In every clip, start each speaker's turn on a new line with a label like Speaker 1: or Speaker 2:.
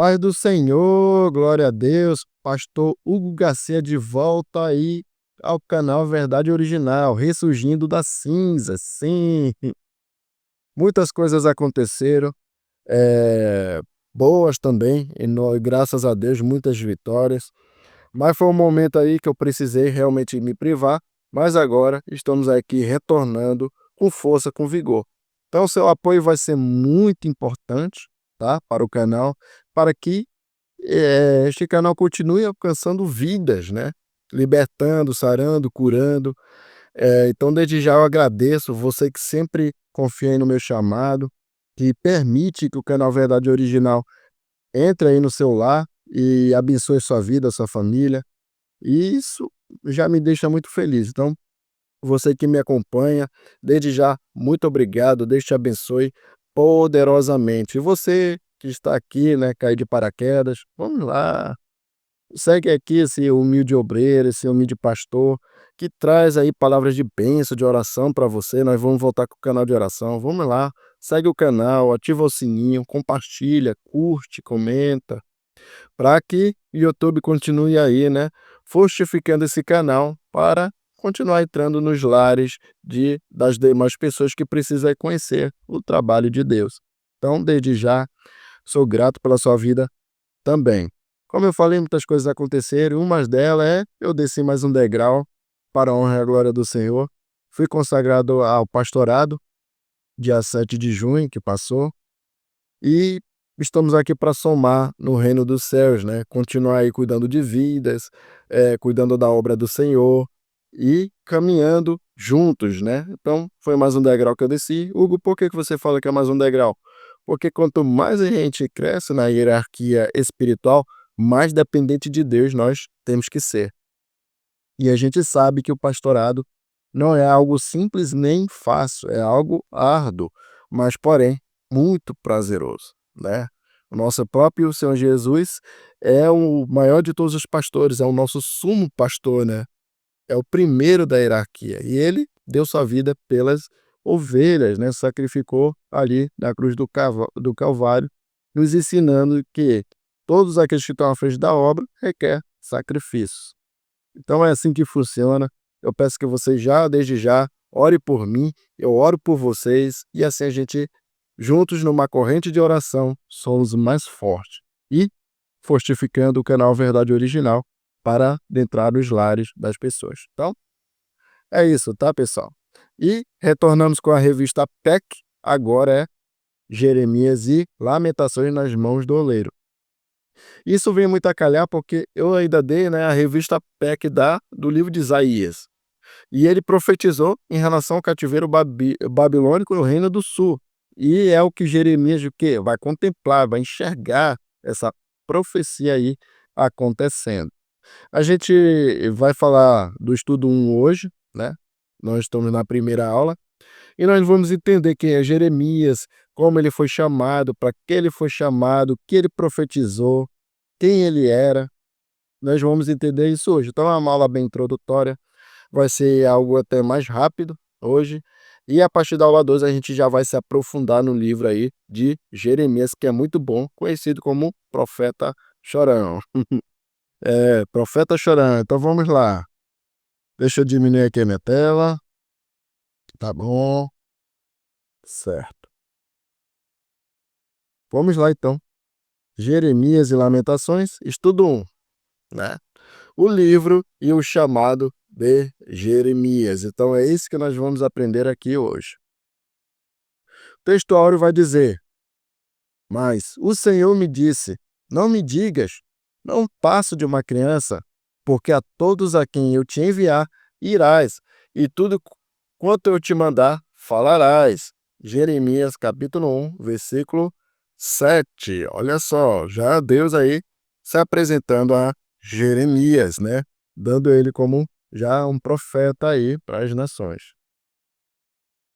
Speaker 1: Paz do Senhor, glória a Deus. Pastor Hugo Garcia de volta aí ao canal Verdade Original, ressurgindo das cinzas. Sim, muitas coisas aconteceram, eh, boas também, graças a Deus, muitas vitórias. Mas foi um momento aí que eu precisei realmente me privar, mas agora estamos aqui retornando com força, com vigor. Então, seu apoio vai ser muito importante, tá, para o canal, para que este canal continue alcançando vidas, né? Libertando, sarando, curando. Então, desde já eu agradeço você que sempre confia aí no meu chamado, que permite que o canal Verdade Original entre aí no seu lar e abençoe sua vida, sua família. E isso já me deixa muito feliz. Então, você que me acompanha, desde já, muito obrigado. Deus te abençoe poderosamente. E você que está aqui, né, cair de paraquedas, vamos lá. Segue aqui esse humilde obreiro, esse humilde pastor, que traz aí palavras de bênção, de oração para você. Nós vamos voltar com o canal de oração. Vamos lá, segue o canal, ativa o sininho, compartilha, curte, comenta, para que o YouTube continue aí, né, fortificando esse canal para continuar entrando nos lares das demais pessoas que precisam conhecer o trabalho de Deus. Então, desde já, sou grato pela sua vida também. Como eu falei, muitas coisas aconteceram, uma delas é eu desci mais um degrau para a honra e a glória do Senhor. Fui consagrado ao pastorado, dia 7 de junho que passou, e estamos aqui para somar no reino dos céus, né? Continuar aí cuidando de vidas, cuidando da obra do Senhor e caminhando juntos, né? Então, foi mais um degrau que eu desci. Hugo, por que que você fala que é mais um degrau? Porque quanto mais a gente cresce na hierarquia espiritual, mais dependente de Deus nós temos que ser. E a gente sabe que o pastorado não é algo simples nem fácil, é algo árduo, mas porém muito prazeroso, né? O nosso próprio Senhor Jesus é o maior de todos os pastores, é o nosso sumo pastor, né? É o primeiro da hierarquia. E ele deu sua vida pelas ovelhas, né? Sacrificou ali na cruz do Calvário, nos ensinando que todos aqueles que estão à frente da obra requer sacrifício. Então é assim que funciona. Eu peço que vocês já, desde já, ore por mim, eu oro por vocês, e assim a gente, juntos numa corrente de oração, somos mais fortes. E fortificando o canal Verdade Original para adentrar os lares das pessoas. Então, é isso, tá, pessoal? E retornamos com a revista PEC, agora é Jeremias e Lamentações nas mãos do oleiro. Isso vem muito a calhar porque eu ainda dei, né, a revista PEC do livro de Isaías. E ele profetizou em relação ao cativeiro babilônico no Reino do Sul. E é o que Jeremias o quê? Vai contemplar, vai enxergar essa profecia aí acontecendo. A gente vai falar do estudo 1 hoje, né? Nós estamos na primeira aula e nós vamos entender quem é Jeremias, como ele foi chamado, para que ele foi chamado, o que ele profetizou, quem ele era. Nós vamos entender isso hoje. Então é uma aula bem introdutória, vai ser algo até mais rápido hoje. E a partir da aula 2 a gente já vai se aprofundar no livro aí de Jeremias, que é muito bom, conhecido como Profeta Chorão. Profeta Chorão. Então vamos lá. Deixa eu diminuir aqui a minha tela. Tá bom. Certo. Vamos lá então. Jeremias e Lamentações, estudo 1, né? O livro e o chamado de Jeremias. Então é isso que nós vamos aprender aqui hoje. O texto áureo vai dizer: Mas o Senhor me disse, não me digas, não passo de uma criança, porque a todos a quem eu te enviar, irás, e tudo quanto eu te mandar, falarás. Jeremias capítulo 1, versículo 7. Olha só, já Deus aí se apresentando a Jeremias, né? Dando ele como já um profeta aí para as nações.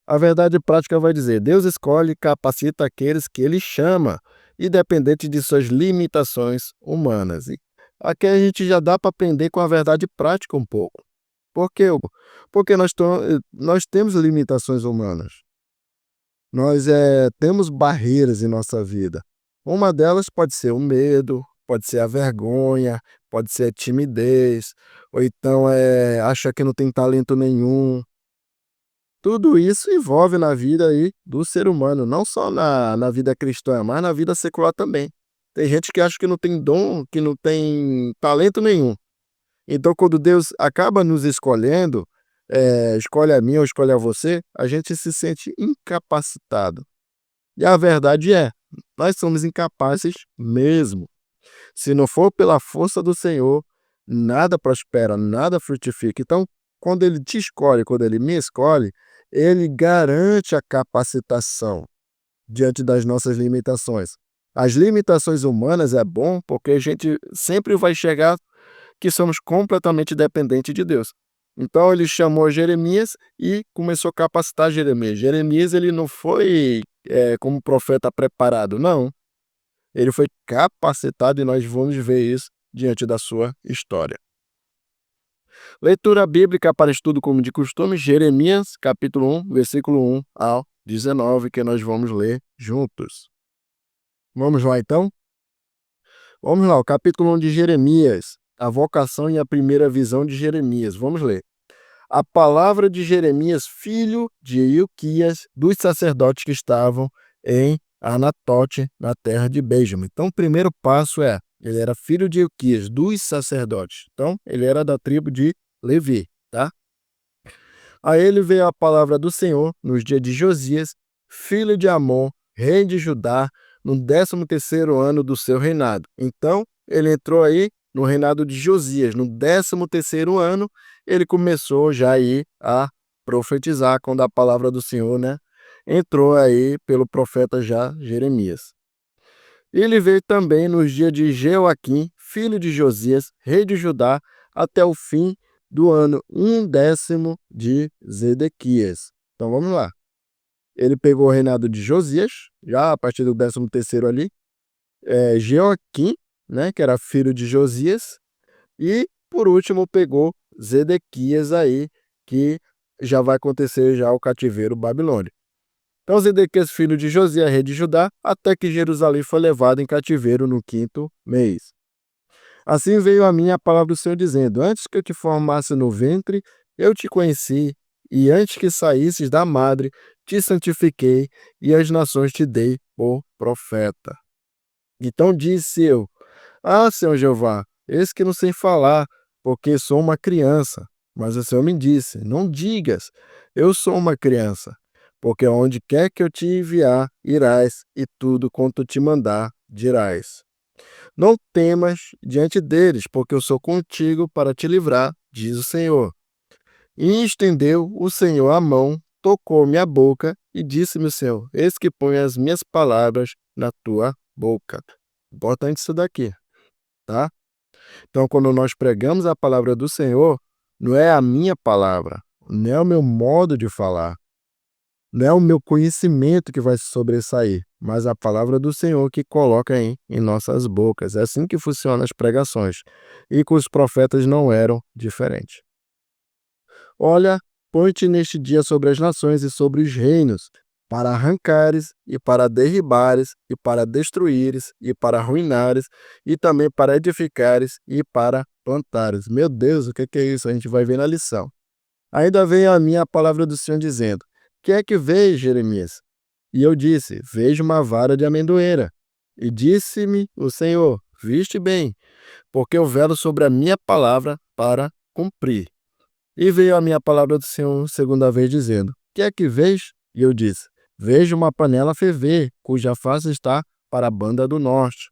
Speaker 1: A verdade prática vai dizer: Deus escolhe e capacita aqueles que ele chama, independente de suas limitações humanas. E aqui a gente já dá para aprender com a verdade prática um pouco. Por quê, Hugo? Porque nós temos limitações humanas. Nós temos barreiras em nossa vida. Uma delas pode ser o medo, pode ser a vergonha, pode ser a timidez, ou então, acha que não tem talento nenhum. Tudo isso envolve na vida aí do ser humano, não só na vida cristã, mas na vida secular também. Tem gente que acha que não tem dom, que não tem talento nenhum. Então, quando Deus acaba nos escolhendo, escolhe a mim ou escolhe a você, a gente se sente incapacitado. E a verdade é, nós somos incapazes mesmo. Se não for pela força do Senhor, nada prospera, nada frutifica. Então, quando Ele te escolhe, quando Ele me escolhe, Ele garante a capacitação diante das nossas limitações. As limitações humanas é bom porque a gente sempre vai chegar que somos completamente dependentes de Deus. Então ele chamou Jeremias e começou a capacitar Jeremias. Jeremias ele não foi como profeta preparado, não. Ele foi capacitado e nós vamos ver isso diante da sua história. Leitura bíblica para estudo como de costume, Jeremias, capítulo 1, versículo 1 ao 19, que nós vamos ler juntos. Vamos lá então? Vamos lá, o capítulo 1 de Jeremias, a vocação e a primeira visão de Jeremias. Vamos ler. A palavra de Jeremias, filho de Ilquias, dos sacerdotes que estavam em Anatote, na terra de Benjamim. Então, o primeiro passo ele era filho de Ilquias, dos sacerdotes. Então, ele era da tribo de Levi, tá? A ele veio a palavra do Senhor nos dias de Josias, filho de Amon, rei de Judá, no 13º ano do seu reinado. Então, ele entrou aí no reinado de Josias. No 13º ano, ele começou já aí a profetizar quando a palavra do Senhor, entrou aí pelo profeta já Jeremias. Ele veio também nos dias de Jeoaquim, filho de Josias, rei de Judá, até o fim do ano 1/10 de Zedequias. Então vamos lá. Ele pegou o reinado de Josias, já a partir do 13º ali, Jeoaquim, que era filho de Josias, e por último pegou Zedequias aí, que já vai acontecer já o cativeiro babilônico. Então Zedequias, filho de Josias, rei de Judá, até que Jerusalém foi levado em cativeiro no 5º mês. Assim veio a mim a palavra do Senhor dizendo: antes que eu te formasse no ventre, eu te conheci, e antes que saísses da madre, te santifiquei, e as nações te dei por profeta. Então disse eu: ah, Senhor Jeová, eis que não sei falar, porque sou uma criança. Mas o Senhor me disse: não digas, eu sou uma criança, porque onde quer que eu te enviar, irás, e tudo quanto te mandar, dirás. Não temas diante deles, porque eu sou contigo para te livrar, diz o Senhor. E estendeu o Senhor a mão, tocou minha boca e disse-me o Senhor: eis que põe as minhas palavras na tua boca. Importante isso daqui, tá? Então, quando nós pregamos a palavra do Senhor, não é a minha palavra, não é o meu modo de falar, não é o meu conhecimento que vai se sobressair, mas a palavra do Senhor que coloca em nossas bocas. É assim que funcionam as pregações. E com os profetas não eram diferentes. Olha, põe-te neste dia sobre as nações e sobre os reinos, para arrancares, e para derribares, e para destruíres, e para arruinares, e também para edificares, e para plantares. Meu Deus, o que é isso? A gente vai ver na lição. Ainda veio a mim a palavra do Senhor dizendo: que é que vês, Jeremias? E eu disse: vejo uma vara de amendoeira. E disse-me o Senhor: viste bem, porque eu velo sobre a minha palavra para cumprir. E veio a minha palavra do Senhor segunda vez, dizendo: que é que vês? E eu disse: vejo uma panela ferver, cuja face está para a banda do norte.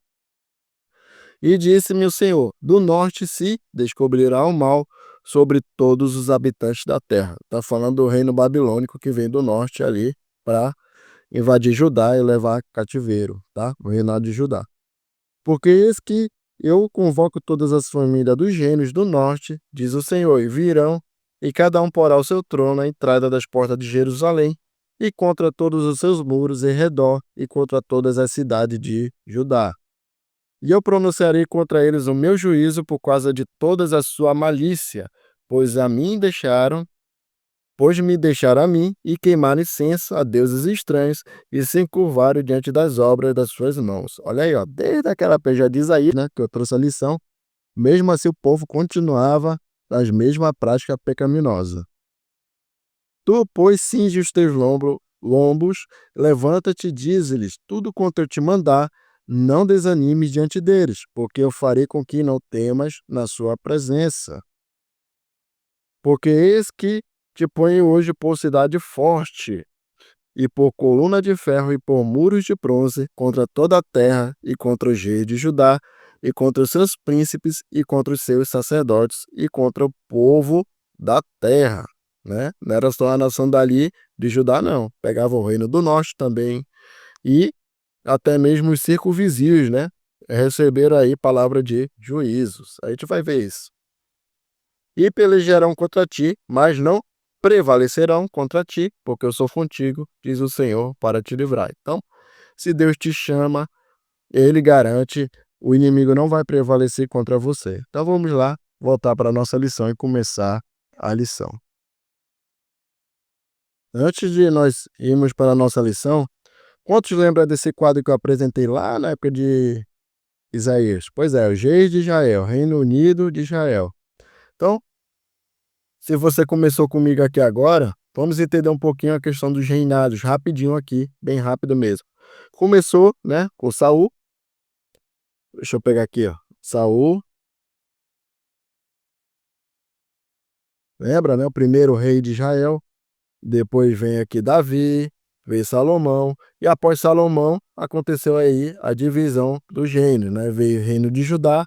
Speaker 1: E disse-me o Senhor: do norte se descobrirá o mal sobre todos os habitantes da terra. Está falando do reino babilônico que vem do norte ali para invadir Judá e levar cativeiro, tá? O reinado de Judá. Porque eis que eu convoco todas as famílias dos reinos do norte, diz o Senhor, e virão, e cada um porá o seu trono à entrada das portas de Jerusalém, e contra todos os seus muros em redor, e contra todas as cidades de Judá. E eu pronunciarei contra eles o meu juízo por causa de todas a sua malícia, pois a mim deixaram pois me deixaram a mim e queimaram incenso a deuses estranhos e se encurvaram diante das obras das suas mãos. Olha aí, ó, desde aquela peja de Isaías, né, que eu trouxe a lição, mesmo assim o povo continuava nas mesmas práticas pecaminosas. Tu, pois, cinge os teus lombos, levanta-te e dize-lhes tudo quanto eu te mandar, não desanimes diante deles, porque eu farei com que não temas na sua presença. Porque eis que te ponho hoje por cidade forte, e por coluna de ferro e por muros de bronze, contra toda a terra, e contra os reis de Judá, e contra os seus príncipes, e contra os seus sacerdotes, e contra o povo da terra. Né? Não era só a nação dali de Judá, não. Pegava o reino do norte também, e até mesmo os circunvizinhos, né? Receberam aí palavra de juízos. A gente vai ver isso. E pelejarão contra ti, mas não prevalecerão contra ti, porque eu sou contigo, diz o Senhor, para te livrar. Então, se Deus te chama, ele garante, o inimigo não vai prevalecer contra você. Então vamos lá, voltar para a nossa lição e começar a lição. Antes de nós irmos para a nossa lição, quantos lembram desse quadro que eu apresentei lá na época de Isaías? Pois é, os reis de Israel, Reino Unido de Israel. Então, se você começou comigo aqui agora, vamos entender um pouquinho a questão dos reinados, rapidinho aqui, bem rápido mesmo. Começou, né, com Saul. Deixa eu pegar aqui, ó. Saul. Lembra, né? O primeiro rei de Israel. Depois vem aqui Davi, veio Salomão. E após Salomão, aconteceu aí a divisão dos reinos, né? Veio o reino de Judá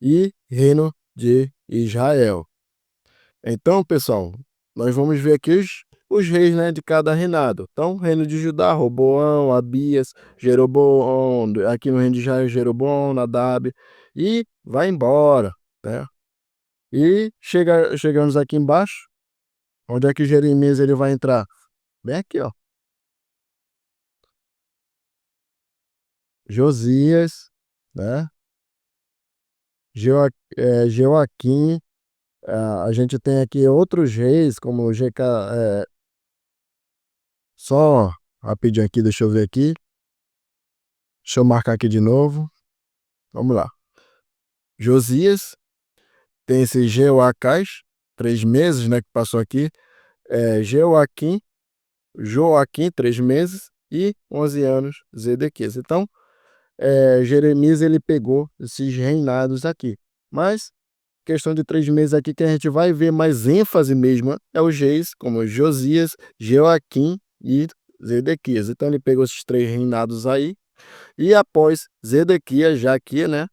Speaker 1: e reino de Israel. Então, pessoal, nós vamos ver aqui os reis, né, de cada reinado. Então, reino de Judá, Roboão, Abias, Jeroboão, aqui no reino de Israel, Jeroboão, Nadab, e vai embora, né? E chegamos aqui embaixo, onde é que Jeremias ele vai entrar? Bem aqui, ó. Josias, né? Joaquim, a gente tem aqui outros reis, como GK, só rapidinho aqui, deixa eu ver aqui. Deixa eu marcar aqui de novo. Vamos lá. Josias, tem esse Jeoacás, 3 meses, né, que passou aqui. Joaquim, 3 meses, e 11 anos, Zedequias. Então, Jeremias, ele pegou esses reinados aqui. Mas, questão de 3 meses aqui, que a gente vai ver mais ênfase mesmo, é os reis, como Josias, Joaquim e Zedequias. Então, ele pegou esses 3 reinados aí. E após Zedequias, já aqui, né,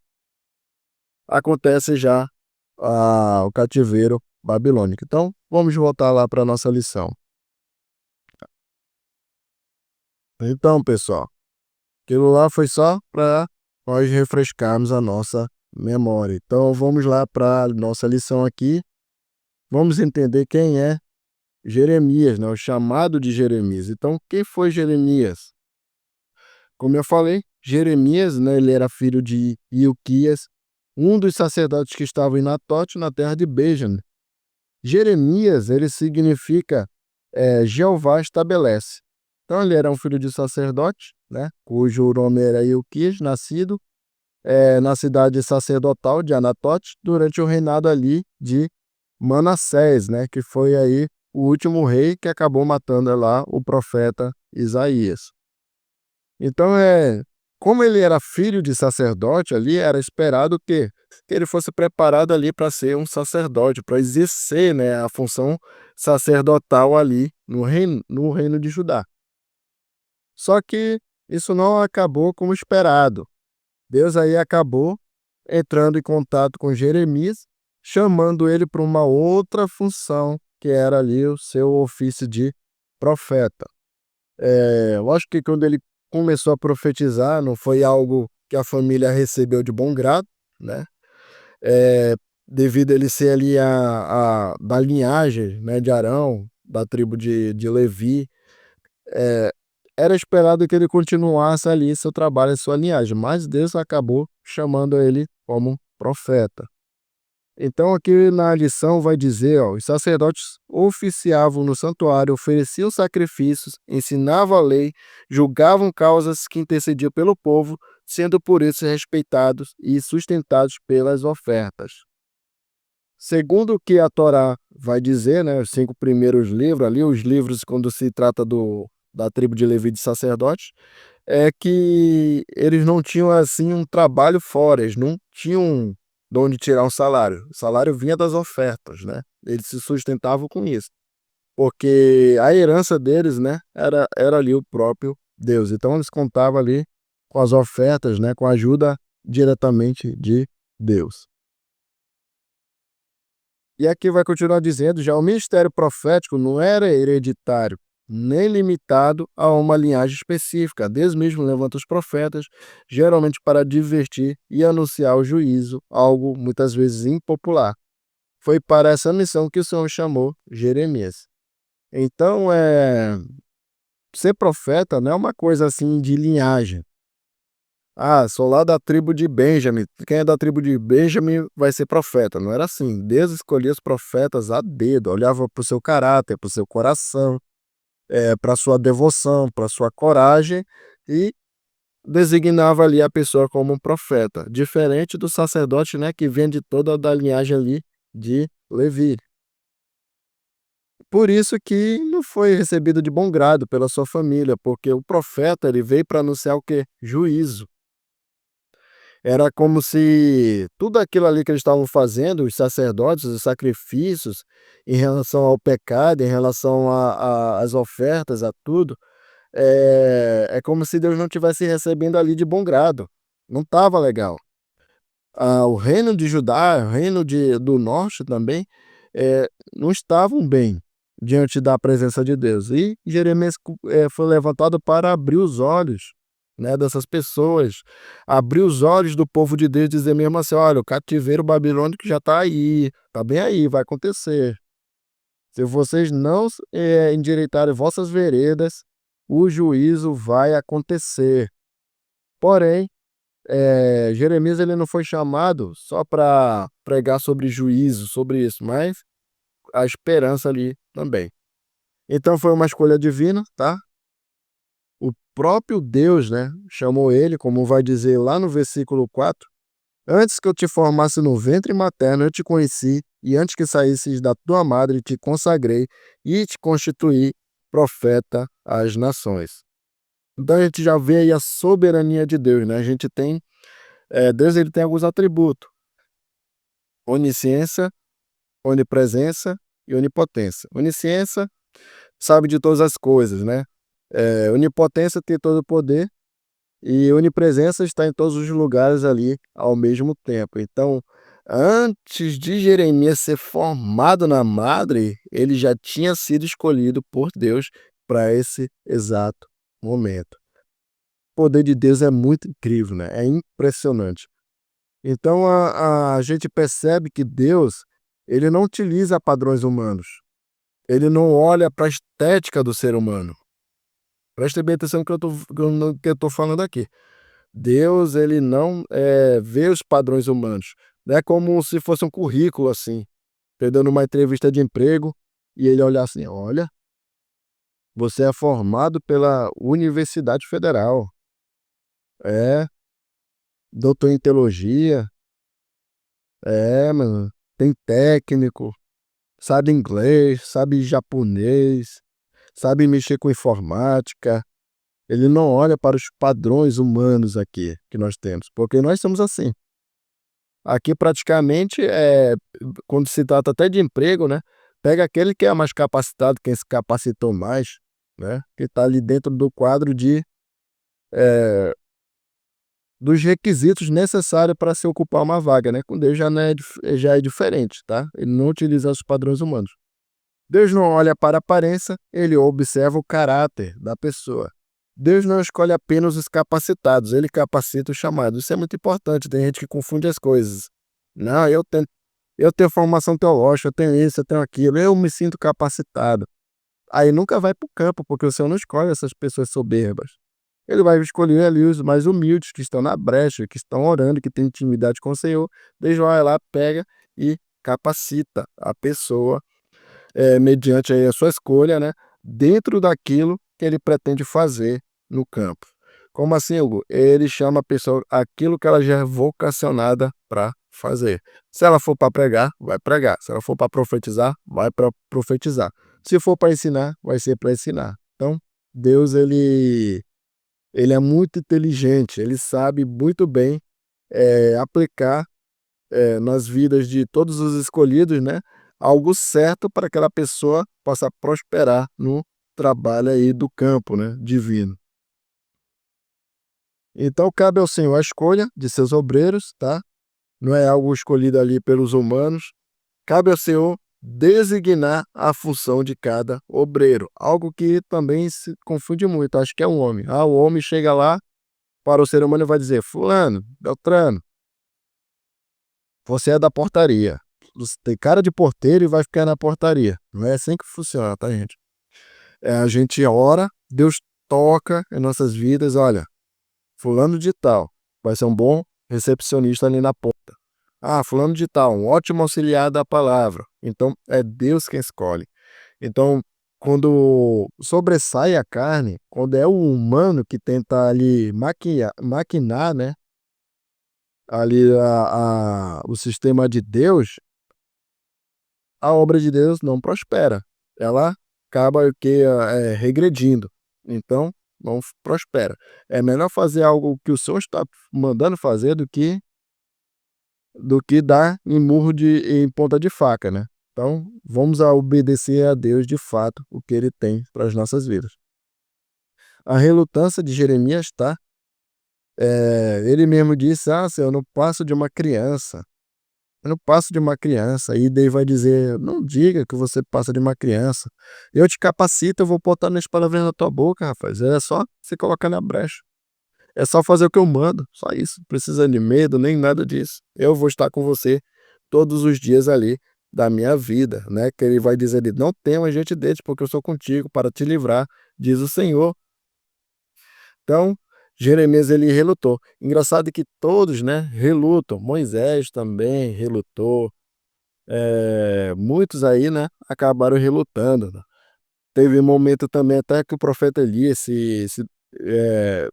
Speaker 1: acontece já o cativeiro babilônico. Então, vamos voltar lá para a nossa lição. Então, pessoal, aquilo lá foi só para nós refrescarmos a nossa memória. Então, vamos lá para a nossa lição aqui. Vamos entender quem é Jeremias, né? O chamado de Jeremias. Então, quem foi Jeremias? Como eu falei, Jeremias, né, ele era filho de Ilquias, um dos sacerdotes que estavam em Natote, na terra de Benjamim. Jeremias, ele significa Jeová estabelece. Então, ele era um filho de sacerdote, né, cujo nome era Ilquias, nascido na cidade sacerdotal de Anatote, durante o reinado ali de Manassés, né, que foi aí o último rei que acabou matando lá o profeta Isaías. Então, como ele era filho de sacerdote ali, era esperado que ele fosse preparado ali para ser um sacerdote, para exercer, né, a função sacerdotal ali no reino de Judá. Só que isso não acabou como esperado. Deus aí acabou entrando em contato com Jeremias, chamando ele para uma outra função, que era ali o seu ofício de profeta. Eu acho que quando ele começou a profetizar, não foi algo que a família recebeu de bom grado, né? Devido a ele ser ali da linhagem, né, de Arão, da tribo de Levi, era esperado que ele continuasse ali seu trabalho, sua linhagem, mas Deus acabou chamando ele como profeta. Então aqui na lição vai dizer, ó, os sacerdotes oficiavam no santuário, ofereciam sacrifícios, ensinavam a lei, julgavam causas que intercediam pelo povo, sendo por isso respeitados e sustentados pelas ofertas. Segundo o que a Torá vai dizer, né, os 5 primeiros livros ali, os livros quando se trata da tribo de Levi de sacerdotes, é que eles não tinham, assim, um trabalho fora, eles não tinham de onde tirar um salário. O salário vinha das ofertas, né, eles se sustentavam com isso, porque a herança deles, né, era ali o próprio Deus. Então eles contavam ali com as ofertas, né, com a ajuda diretamente de Deus. E aqui vai continuar dizendo, já o ministério profético não era hereditário, nem limitado a uma linhagem específica. Deus mesmo levanta os profetas, geralmente para divertir e anunciar o juízo, algo muitas vezes impopular. Foi para essa missão que o Senhor chamou Jeremias. Então, ser profeta não é uma coisa assim de linhagem. Ah, sou lá da tribo de Benjamim. Quem é da tribo de Benjamim vai ser profeta. Não era assim. Deus escolhia os profetas a dedo, olhava para o seu caráter, para o seu coração, para a sua devoção, para a sua coragem e designava ali a pessoa como um profeta. Diferente do sacerdote, né, que vem de toda da linhagem ali de Levi. Por isso que não foi recebido de bom grado pela sua família, porque o profeta ele veio para anunciar o quê? Juízo. Era como se tudo aquilo ali que eles estavam fazendo, os sacerdotes, os sacrifícios, em relação ao pecado, em relação às ofertas, a tudo, é como se Deus não tivesse recebendo ali de bom grado. Não estava legal. O reino de Judá, o reino do norte também, não estavam bem diante da presença de Deus. E Jeremias foi levantado para abrir os olhos, né, dessas pessoas, abrir os olhos do povo de Deus, dizer mesmo assim: olha, o cativeiro babilônico já está aí, está bem aí, vai acontecer. Se vocês não endireitarem vossas veredas, o juízo vai acontecer. Porém, Jeremias ele não foi chamado só para pregar sobre juízo, sobre isso, mas a esperança ali também. Então foi uma escolha divina, tá? O próprio Deus, né, chamou ele, como vai dizer lá no versículo 4: antes que eu te formasse no ventre materno, eu te conheci, e antes que saísses da tua madre, te consagrei e te constituí profeta às nações. Então a gente já vê aí a soberania de Deus, né? A gente tem, Deus ele tem alguns atributos: onisciência, onipresença e onipotência. Onisciência sabe de todas as coisas, né? Onipotência tem todo o poder e onipresença está em todos os lugares ali ao mesmo tempo. Então, antes de Jeremias ser formado na madre, ele já tinha sido escolhido por Deus para esse exato momento. O poder de Deus é muito incrível, né? É impressionante. Então a gente percebe que Deus, ele não utiliza padrões humanos. Ele não olha para a estética do ser humano. Preste bem atenção no que eu tô falando aqui. Deus, ele não, vê os padrões humanos. Não é como se fosse um currículo, assim, você dando uma entrevista de emprego e ele olhar assim: "Olha, você é formado pela Universidade Federal. É, doutor em teologia. É, mano, tem técnico, sabe inglês, sabe japonês, sabe mexer com informática". Ele não olha para os padrões humanos aqui que nós temos, porque nós somos assim. Aqui praticamente, quando se trata até de emprego, né, pega aquele que é mais capacitado, quem se capacitou mais, né, que está ali dentro do quadro eh, dos requisitos necessários para se ocupar uma vaga, né. Com Deus já é diferente, tá. Ele não utiliza os padrões humanos. Deus não olha para a aparência, ele observa o caráter da pessoa. Deus não escolhe apenas os capacitados, ele capacita os chamados. Isso é muito importante, tem gente que confunde as coisas. Não, eu tenho formação teológica, eu tenho isso, eu tenho aquilo, eu me sinto capacitado. Aí nunca vai para o campo, porque o Senhor não escolhe essas pessoas soberbas. Ele vai escolher ali os mais humildes, que estão na brecha, que estão orando, que têm intimidade com o Senhor. Deus vai lá, pega e capacita a pessoa, mediante aí a sua escolha, né, dentro daquilo que ele pretende fazer no campo. Como assim, Hugo? Ele chama a pessoa aquilo que ela já é vocacionada para fazer. Se ela for para pregar, vai pregar. Se ela for para profetizar, vai para profetizar. Se for para ensinar, vai ser para ensinar. Então, Deus ele é muito inteligente, ele sabe muito bem aplicar nas vidas de todos os escolhidos, né, algo certo para que aquela pessoa possa prosperar no trabalho aí do campo, né, divino. Então cabe ao Senhor a escolha de seus obreiros, tá? Não é algo escolhido ali pelos humanos. Cabe ao Senhor designar a função de cada obreiro, algo que também se confunde muito, acho que é um homem. Ah, o homem chega lá para o ser humano e vai dizer: "Fulano, Beltrano, você é da portaria. Você tem cara de porteiro e vai ficar na portaria". Não é assim que funciona, tá, gente? A gente ora, Deus toca em nossas vidas, olha, fulano de tal vai ser um bom recepcionista ali na porta. Ah, fulano de tal, um ótimo auxiliar da palavra. Então é Deus quem escolhe. Então, quando sobressai a carne, quando é o humano que tenta ali maquinar, né, ali o sistema de Deus, a obra de Deus não prospera. Ela acaba o quê? Regredindo. Então, não prospera. É melhor fazer algo que o Senhor está mandando fazer do que dar em murro em ponta de faca, né. Então, vamos a obedecer a Deus de fato, o que ele tem para as nossas vidas. A relutância de Jeremias, tá, ele mesmo disse: "Ah, Senhor, eu não passo de uma criança". Eu não passo de uma criança. Aí Deus vai dizer: "Não diga que você passa de uma criança. Eu te capacito, eu vou botar minhas palavras na tua boca, rapaz. É só você colocar na brecha. É só fazer o que eu mando, só isso. Não precisa de medo, nem nada disso. Eu vou estar com você todos os dias ali da minha vida", né? Que ele vai dizer ali: "Não temas diante deles, porque eu sou contigo para te livrar", diz o Senhor. Então, Jeremias ele relutou. Engraçado que todos, né, relutam. Moisés também relutou. Muitos aí, né, acabaram relutando, né. Teve um momento também até que o profeta Elias eh,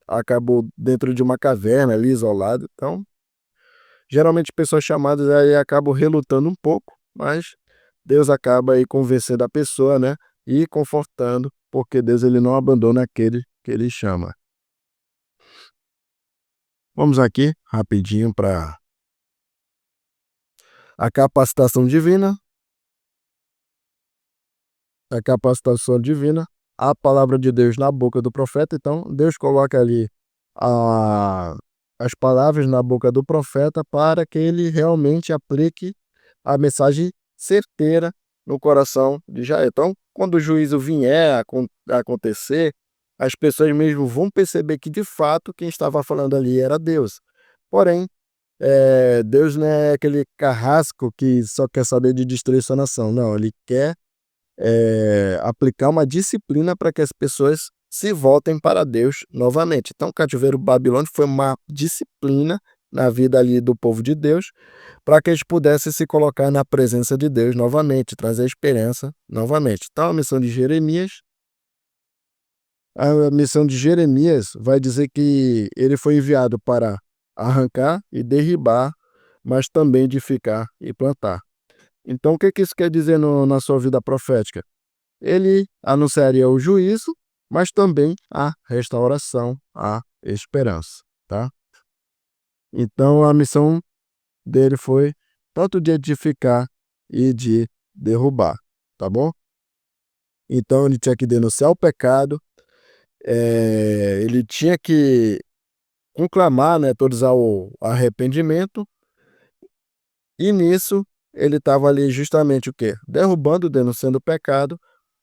Speaker 1: acabou dentro de uma caverna ali isolado. Então, geralmente pessoas chamadas aí acabam relutando um pouco, mas Deus acaba aí convencendo a pessoa, né, e confortando, porque Deus ele não abandona aquele que ele chama. Vamos aqui rapidinho para a capacitação divina. A capacitação divina, a palavra de Deus na boca do profeta. Então, Deus coloca ali a as palavras na boca do profeta para que ele realmente aplique a mensagem certeira no coração de Israel. Então, quando o juízo vier a acontecer, as pessoas mesmo vão perceber que, de fato, quem estava falando ali era Deus. Porém, Deus não é aquele carrasco que só quer saber de destruir sua nação. Não, ele quer aplicar uma disciplina para que as pessoas se voltem para Deus novamente. Então, o cativeiro babilônico foi uma disciplina na vida ali do povo de Deus, para que eles pudessem se colocar na presença de Deus novamente, trazer a esperança novamente. Então, a missão de Jeremias vai dizer que ele foi enviado para arrancar e derribar, mas também edificar e plantar. Então, o que que isso quer dizer na sua vida profética? Ele anunciaria o juízo, mas também a restauração, a esperança, tá? Então a missão dele foi tanto de edificar e de derrubar, tá bom? Então ele tinha que denunciar o pecado, ele tinha que conclamar, né, todos ao arrependimento, e nisso ele estava ali justamente o quê? Derrubando, denunciando o pecado,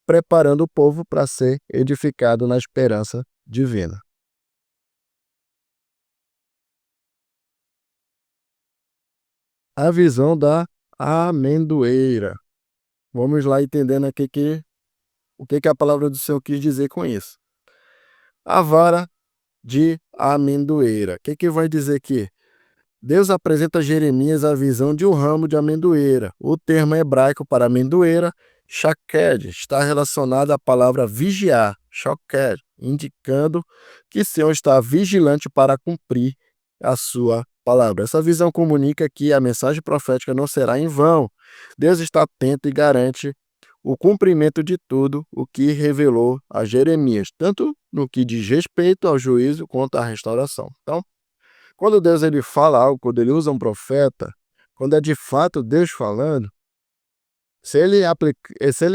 Speaker 1: preparando o povo para ser edificado na esperança divina. A visão da amendoeira. Vamos lá entendendo aqui o que que a palavra do Senhor quis dizer com isso. A vara de amendoeira. O que que vai dizer aqui? Deus apresenta a Jeremias a visão de um ramo de amendoeira. O termo hebraico para amendoeira, shaked, está relacionado à palavra vigiar, shoked, indicando que o Senhor está vigilante para cumprir a sua palavra. Essa visão comunica que a mensagem profética não será em vão. Deus está atento e garante o cumprimento de tudo o que revelou a Jeremias, tanto no que diz respeito ao juízo quanto à restauração. Então, quando Deus ele fala algo, quando ele usa um profeta, quando é de fato Deus falando, se ele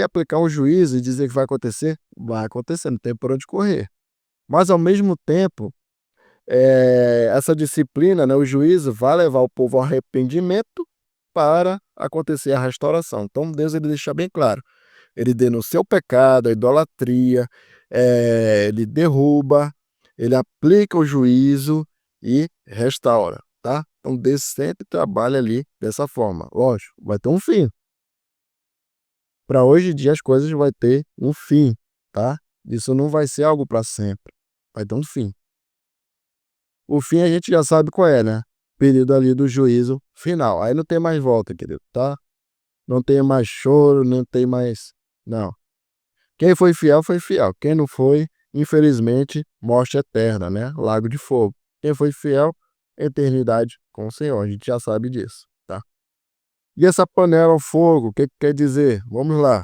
Speaker 1: aplicar um juízo e dizer que vai acontecer, não tem por onde correr. Mas ao mesmo tempo, essa disciplina, né, o juízo, vai levar o povo ao arrependimento para acontecer a restauração. Então Deus ele deixa bem claro. Ele denuncia o pecado, a idolatria, ele derruba, ele aplica o juízo e restaura, tá? Então Deus sempre trabalha ali dessa forma. Lógico, vai ter um fim. Para hoje em dia as coisas vai ter um fim, tá? Isso não vai ser algo para sempre. Vai ter um fim. O fim a gente já sabe qual é, né? Período ali do juízo final. Aí não tem mais volta, querido, tá? Não tem mais choro, não tem mais. Não. Quem foi fiel, foi fiel. Quem não foi, infelizmente, morte eterna, né? Lago de fogo. Quem foi fiel, eternidade com o Senhor. A gente já sabe disso, tá? E essa panela ao fogo, o que quer dizer? Vamos lá.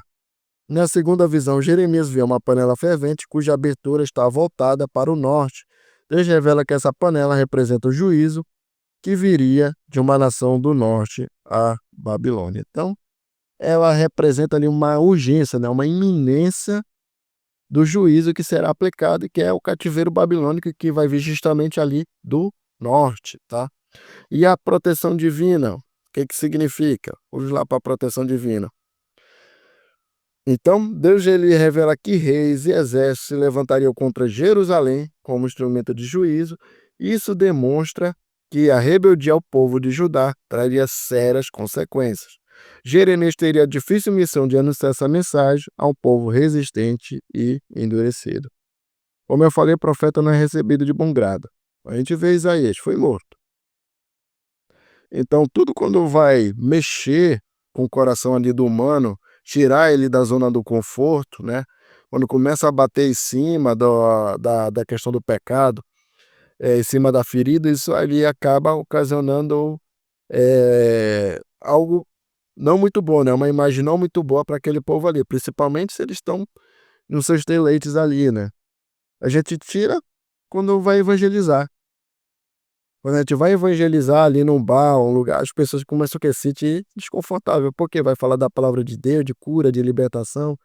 Speaker 1: Na segunda visão, Jeremias viu uma panela fervente cuja abertura está voltada para o norte. Deus revela que essa panela representa o juízo que viria de uma nação do norte, a Babilônia. Então, ela representa ali uma urgência, né? Uma iminência do juízo que será aplicado, que é o cativeiro babilônico que vai vir justamente ali do norte, tá? E a proteção divina, o que significa? Vamos lá para a proteção divina. Então, Deus ele revela que reis e exércitos se levantariam contra Jerusalém como instrumento de juízo. Isso demonstra que a rebeldia ao povo de Judá traria sérias consequências. Jeremias teria a difícil missão de anunciar essa mensagem ao povo resistente e endurecido. Como eu falei, o profeta não é recebido de bom grado. A gente vê Isaías, foi morto. Então, tudo quando vai mexer com o coração ali do humano, tirar ele da zona do conforto, né? Quando começa a bater em cima da questão do pecado, em cima da ferida, isso ali acaba ocasionando algo não muito bom, né? Uma imagem não muito boa para aquele povo ali, principalmente se eles estão nos seus deleites ali, né? A gente tira quando vai evangelizar. Quando a gente vai evangelizar ali num bar, um lugar, as pessoas começam a se sentir desconfortável, porque vai falar da palavra de Deus, de cura, de libertação,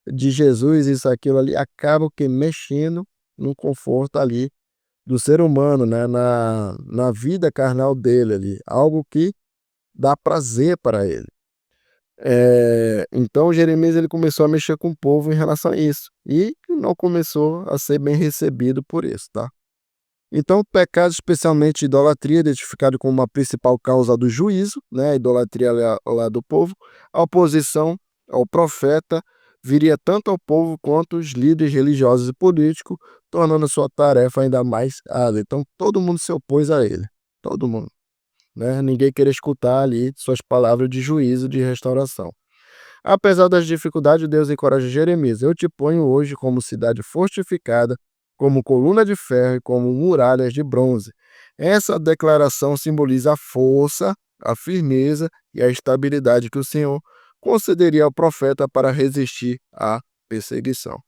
Speaker 1: de Jesus, isso, aquilo ali, acaba o que mexendo no conforto ali do ser humano, né? Na vida carnal dele ali, algo que dá prazer para ele. Então Jeremias ele começou a mexer com o povo em relação a isso e não começou a ser bem recebido por isso, tá? Então, o pecado, especialmente idolatria, identificado como uma principal causa do juízo, né? A idolatria lá do povo, a oposição ao profeta viria tanto ao povo quanto os líderes religiosos e políticos, tornando a sua tarefa ainda mais árdua. Então, todo mundo se opôs a ele, todo mundo, né? Ninguém queria escutar ali suas palavras de juízo, de restauração. Apesar das dificuldades, Deus encoraja Jeremias. Eu te ponho hoje como cidade fortificada, como coluna de ferro e como muralhas de bronze. Essa declaração simboliza a força, a firmeza e a estabilidade que o Senhor concederia ao profeta para resistir à perseguição.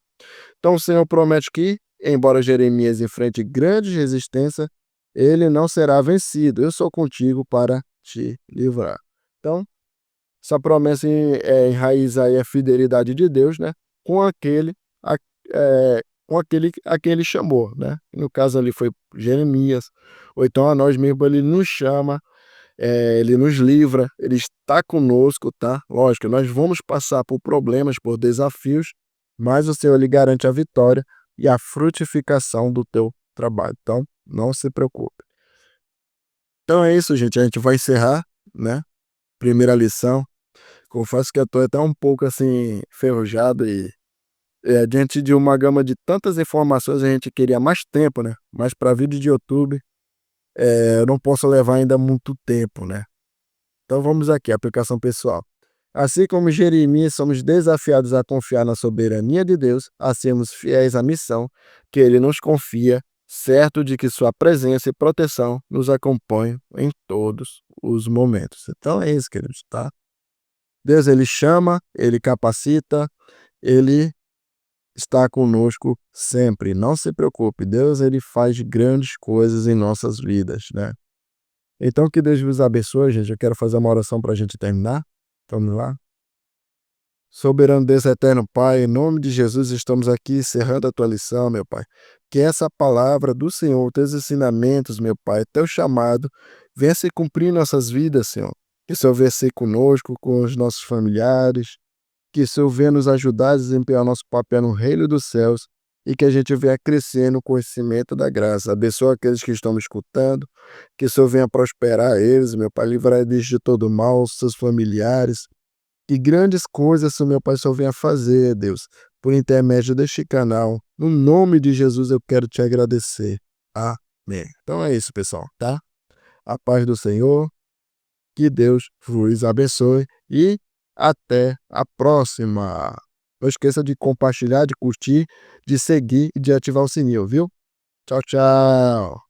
Speaker 1: Então o Senhor promete que, embora Jeremias enfrente grande resistência, ele não será vencido. Eu sou contigo para te livrar. Então, essa promessa enraiza aí a fidelidade de Deus, né? Com aquele a quem ele chamou, né? No caso ali foi Jeremias, ou então a nós mesmo ele nos chama, ele nos livra, ele está conosco, tá? Lógico, nós vamos passar por problemas, por desafios, mas o Senhor ele garante a vitória e a frutificação do teu trabalho. Então, não se preocupe. Então é isso, gente. A gente vai encerrar, né? Primeira lição. Confesso que eu tô até um pouco assim enferrujado e diante de uma gama de tantas informações a gente queria mais tempo, né? Mas para vídeo de YouTube eu não posso levar ainda muito tempo, né. Então vamos aqui, aplicação pessoal. Assim como Jeremias, somos desafiados a confiar na soberania de Deus, a sermos fiéis à missão que ele nos confia, certo de que sua presença e proteção nos acompanham em todos os momentos. Então é isso, queridos, tá? Deus, ele chama, ele capacita, ele está conosco sempre. Não se preocupe, Deus, ele faz grandes coisas em nossas vidas, né? Então que Deus vos abençoe, gente. Eu quero fazer uma oração para a gente terminar. Vamos lá? Soberano Deus eterno Pai, em nome de Jesus, estamos aqui encerrando a tua lição, meu Pai. Que essa palavra do Senhor, teus ensinamentos, meu Pai, teu chamado, venha se cumprir em nossas vidas, Senhor. Que o Senhor venha ser conosco, com os nossos familiares, que o Senhor venha nos ajudar a desempenhar nosso papel no reino dos céus e que a gente venha crescer no conhecimento da graça. Abençoa aqueles que estão me escutando, que o Senhor venha prosperar eles, meu Pai, livrar eles de todo mal, seus familiares. Que grandes coisas o meu Pai só venha fazer, Deus, por intermédio deste canal. No nome de Jesus eu quero te agradecer. Amém. Então é isso, pessoal, tá? A paz do Senhor, que Deus vos abençoe e até a próxima. Não esqueça de compartilhar, de curtir, de seguir e de ativar o sininho, viu? Tchau, tchau.